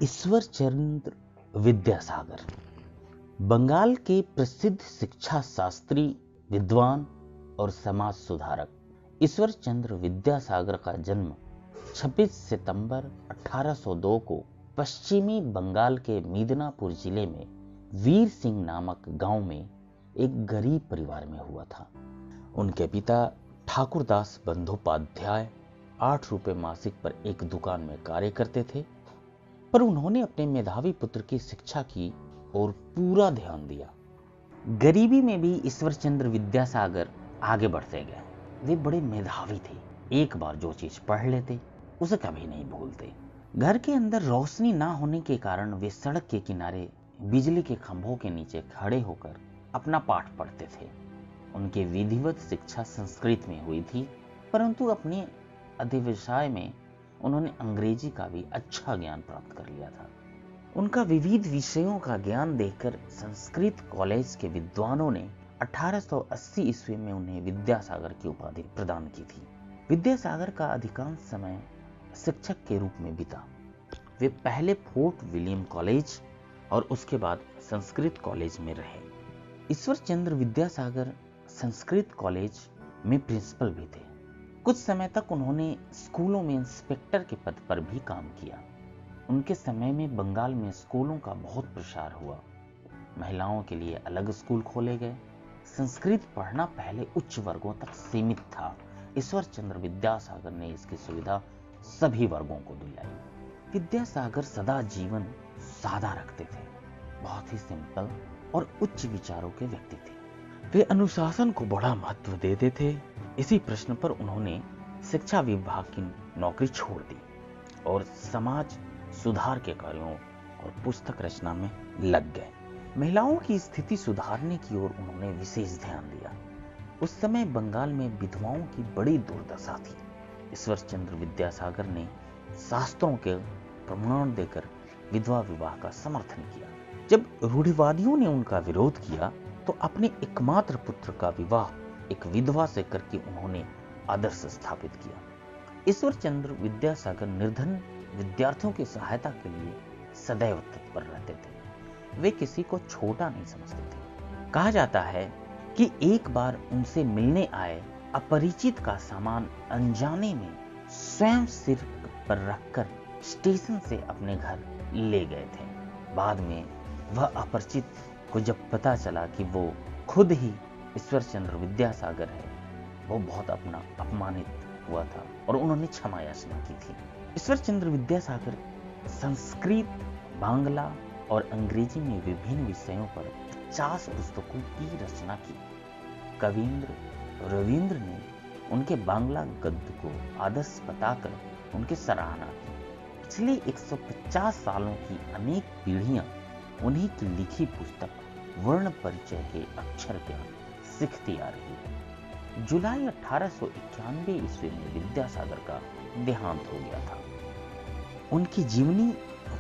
ईश्वर चंद्र विद्यासागर बंगाल के प्रसिद्ध शिक्षा शास्त्री, विद्वान और समाज सुधारक ईश्वर चंद्र विद्यासागर का जन्म 26 सितंबर 1802 को पश्चिमी बंगाल के मिदनापुर जिले में वीर सिंह नामक गांव में एक गरीब परिवार में हुआ था। उनके पिता ठाकुरदास बंदोपाध्याय 8 रुपए मासिक पर एक दुकान में कार्य करते थे, पर उन्होंने अपने मेधावी पुत्र की शिक्षा की ओर पूरा ध्यान दिया। गरीबी में भी ईश्वर चंद्र विद्यासागर आगे बढ़ते गए। वे बड़े मेधावी थे। एक बार जो चीज पढ़ लेते उसे कभी नहीं भूलते। घर के अंदर रोशनी ना होने के कारण वे सड़क के किनारे बिजली के खंभों के नीचे खड़े होकर अपना पाठ पढ़ते थे। उनकी विधिवत शिक्षा संस्कृत में हुई थी, परंतु अपने अधिव्यवसाय में उन्होंने अंग्रेजी का भी अच्छा ज्ञान प्राप्त कर लिया था। उनका विविध विषयों का ज्ञान देखकर संस्कृत कॉलेज के विद्वानों ने 1880 ईस्वी में उन्हें विद्यासागर की उपाधि प्रदान की थी। विद्यासागर का अधिकांश समय शिक्षक के रूप में बीता। वे पहले फोर्ट विलियम कॉलेज और उसके बाद संस्कृत कॉलेज में रहे। ईश्वर चंद्र विद्यासागर संस्कृत कॉलेज में प्रिंसिपल भी थे। कुछ समय तक उन्होंने स्कूलों में इंस्पेक्टर के पद पर भी काम किया। उनके समय में बंगाल में स्कूलों का बहुत प्रसार हुआ। महिलाओं के लिए अलग स्कूल खोले गए। संस्कृत पढ़ना पहले उच्च वर्गों तक सीमित था। ईश्वर चंद्र विद्यासागर ने इसकी सुविधा सभी वर्गों को दिलाई। विद्यासागर सदा जीवन सादा रखते थे। बहुत ही सिंपल और उच्च विचारों के व्यक्ति थे। वे अनुशासन को बड़ा महत्व देते थे। इसी प्रश्न पर उन्होंने शिक्षा विभाग की नौकरी छोड़ दी और समाज सुधार के कार्यों और पुस्तक रचना में लग गए। महिलाओं की स्थिति सुधारने की ओर उन्होंने विशेष ध्यान दिया। उस समय बंगाल में विधवाओं की बड़ी दुर्दशा थी। ईश्वर चंद्र विद्यासागर ने शास्त्रों के प्रमाण देकर विधवा विवाह का समर्थन किया। जब रूढ़िवादियों ने उनका विरोध किया तो अपने एकमात्र पुत्र का विवाह एक विधवा से करके उन्होंने आदर्श स्थापित किया। ईश्वर चंद्र विद्यासागर निर्धन विद्यार्थियों की सहायता के लिए सदैव तत्पर रहते थे। वे किसी को छोटा नहीं समझते थे। कहा जाता है कि एक बार उनसे मिलने आए अपरिचित का सामान अनजाने में स्वयं सिर पर रखकर स्टेशन से अपने घर ले गए थे। बाद में वह अपरिचित को जब पता चला कि वो खुद ही ईश्वर चंद्र विद्यासागर है, वो बहुत अपमानित हुआ था और उन्होंने क्षमा याचना की थी। ईश्वर चंद्र विद्यासागर संस्कृत, बांग्ला और अंग्रेजी में विभिन्न विषयों पर 50 पुस्तकों की रचना की। कविंद्र रविंद्र ने उनके बांग्ला गद्य को आदर्श बताकर उनकी सराहना की। पिछले 150 सालों की अनेक पीढ़ियां उन्हीं की लिखी पुस्तक वर्ण परिचय के अक्षर ज्ञान सीखती आ रही है। जुलाई 1891 ईस्वी में विद्यासागर का देहांत हो गया था। उनकी जीवनी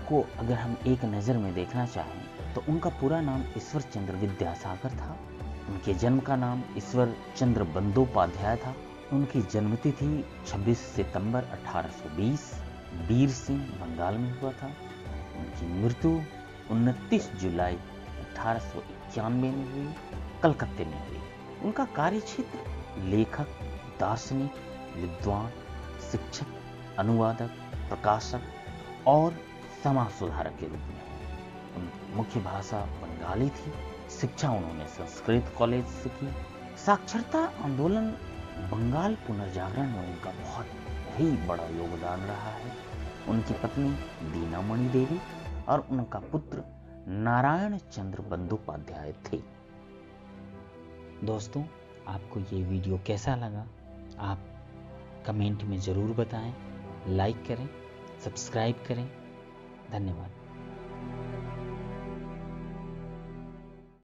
को अगर हम एक नजर में देखना चाहें तो उनका पूरा नाम ईश्वर चंद्र विद्यासागर था। उनके जन्म का नाम ईश्वर चंद्र बंदोपाध्याय था। उनकी जन्मतिथि 26 सितंबर 1820 वीर सिंह बंगाल में हुआ था। उनकी मृत्यु 29 जुलाई 1891 में हुई, कलकत्ते में हुई। उनका कार्यक्षेत्र लेखक, दार्शनिक, विद्वान, शिक्षक, अनुवादक, प्रकाशक और समाज सुधारक के रूप में है। उनकी मुख्य भाषा बंगाली थी। शिक्षा उन्होंने संस्कृत कॉलेज से की। साक्षरता आंदोलन, बंगाल पुनर्जागरण में उनका बहुत ही बड़ा योगदान रहा है। उनकी पत्नी दीनामणि देवी और उनका पुत्र नारायण चंद्र बंदोपाध्याय थे। दोस्तों, आपको ये वीडियो कैसा लगा आप कमेंट में ज़रूर बताएं। लाइक करें, सब्सक्राइब करें। धन्यवाद।